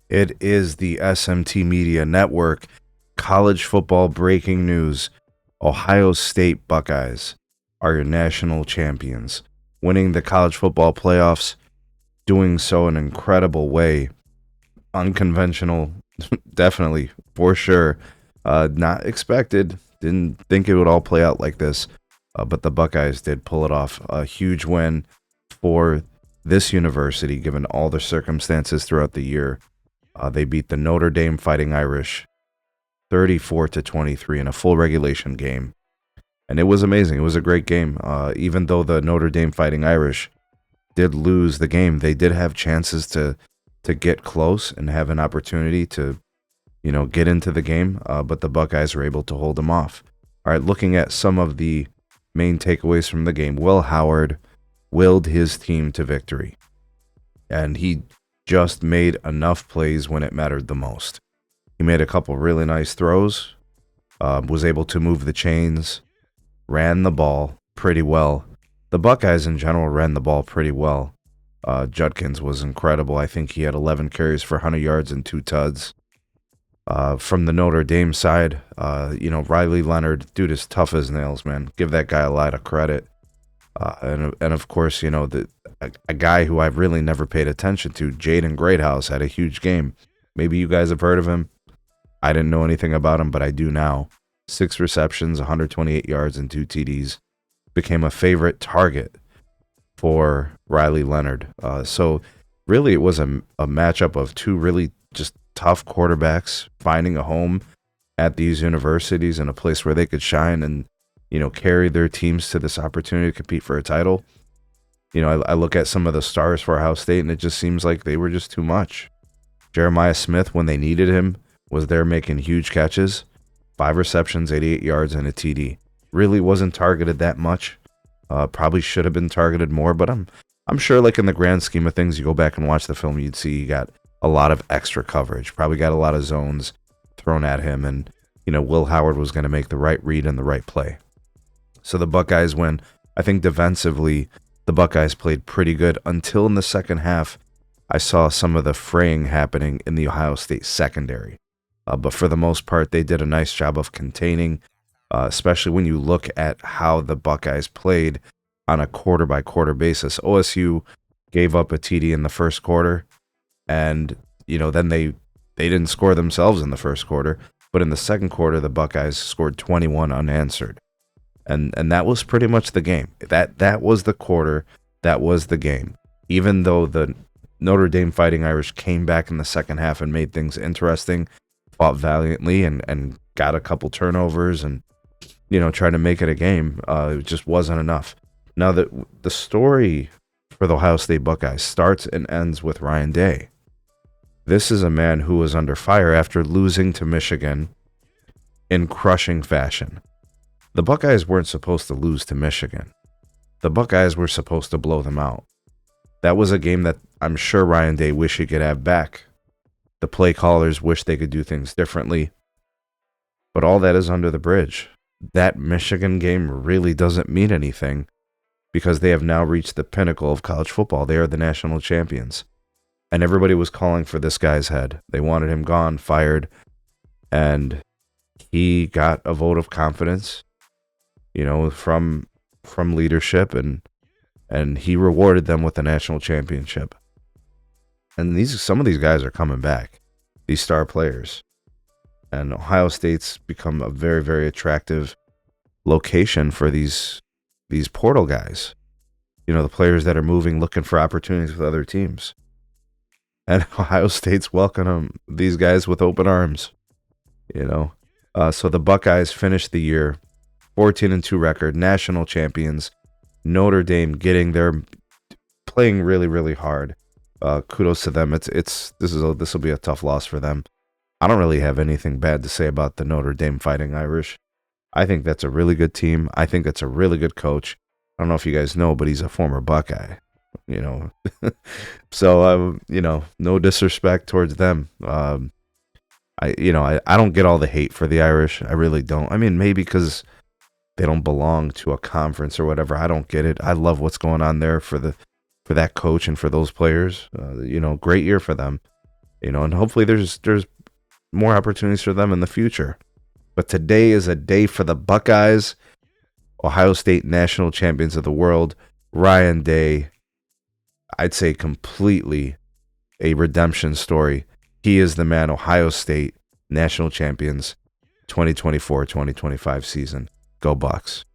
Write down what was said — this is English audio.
It is the SMT Media Network. College football breaking news. Ohio State Buckeyes are your national champions, winning the college football playoffs, doing so in an incredible way. Unconventional, definitely, for sure. Not expected. Didn't think it would all play out like this, but the Buckeyes did pull it off. A huge win for this university, given all the circumstances throughout the year. They beat the Notre Dame Fighting Irish 34-23 in a full regulation game. And it was amazing. It was a great game. Even though the Notre Dame Fighting Irish did lose the game, they did have chances to get close and have an opportunity to, get into the game. But the Buckeyes were able to hold them off. All right, looking at some of the main takeaways from the game. Will Howard willed his team to victory. And he just made enough plays when it mattered the most. He made a couple really nice throws, was able to move the chains, ran the ball pretty well. The Buckeyes in general ran the ball pretty well. Judkins was incredible. I think he had 11 carries for 100 yards and 2 tuds. From the Notre Dame side, Riley Leonard, dude is tough as nails, man. Give that guy a lot of credit. And of course, a guy who I've really never paid attention to, Jaden Greathouse, had a huge game. Maybe you guys have heard of him. I didn't know anything about him, but I do now. 6 receptions, 128 yards, and 2 TDs. Became a favorite target for Riley Leonard. So really it was a matchup of two really just tough quarterbacks finding a home at these universities and a place where they could shine and carry their teams to this opportunity to compete for a title. I look at some of the stars for Ohio State, and it just seems like they were just too much. Jeremiah Smith, when they needed him, was there making huge catches. 5 receptions, 88 yards, and a TD. Really wasn't targeted that much. Probably should have been targeted more, but I'm sure, like in the grand scheme of things, you go back and watch the film, you'd see he got a lot of extra coverage. Probably got a lot of zones thrown at him, and Will Howard was going to make the right read and the right play. So the Buckeyes win. I think defensively, the Buckeyes played pretty good until in the second half. I saw some of the fraying happening in the Ohio State secondary. But for the most part, they did a nice job of containing, especially when you look at how the Buckeyes played on a quarter-by-quarter basis. OSU gave up a TD in the first quarter, and then they didn't score themselves in the first quarter. But in the second quarter, the Buckeyes scored 21 unanswered. And that was pretty much the game. That was the quarter. That was the game. Even though the Notre Dame Fighting Irish came back in the second half and made things interesting, fought valiantly and got a couple turnovers and tried to make it a game, it just wasn't enough. Now the story for the Ohio State Buckeyes starts and ends with Ryan Day. This is a man who was under fire after losing to Michigan in crushing fashion. The Buckeyes weren't supposed to lose to Michigan. The Buckeyes were supposed to blow them out. That was a game that I'm sure Ryan Day wished he could have back. The play callers wish they could do things differently. But all that is under the bridge. That Michigan game really doesn't mean anything because they have now reached the pinnacle of college football. They are the national champions. And everybody was calling for this guy's head. They wanted him gone, fired. And he got a vote of confidence, from leadership, and he rewarded them with the national championship. And some of these guys are coming back, these star players. And Ohio State's become a very, very attractive location for these portal guys. The players that are moving, looking for opportunities with other teams. And Ohio State's welcoming these guys with open arms. So the Buckeyes finished the year 14-2 record, national champions. Notre Dame playing really, really hard. Kudos to them. This will be a tough loss for them. I don't really have anything bad to say about the Notre Dame Fighting Irish. I think that's a really good team. I think that's a really good coach. I don't know if you guys know, but he's a former Buckeye. So no disrespect towards them. I don't get all the hate for the Irish. I really don't. I mean, maybe because they don't belong to a conference or whatever. I don't get it. I love what's going on there for that coach and for those players. Great year for them. And hopefully there's more opportunities for them in the future. But today is a day for the Buckeyes, Ohio State national champions of the world. Ryan Day, I'd say completely a redemption story. He is the man. Ohio State national champions 2024-2025 season. Go Bucks.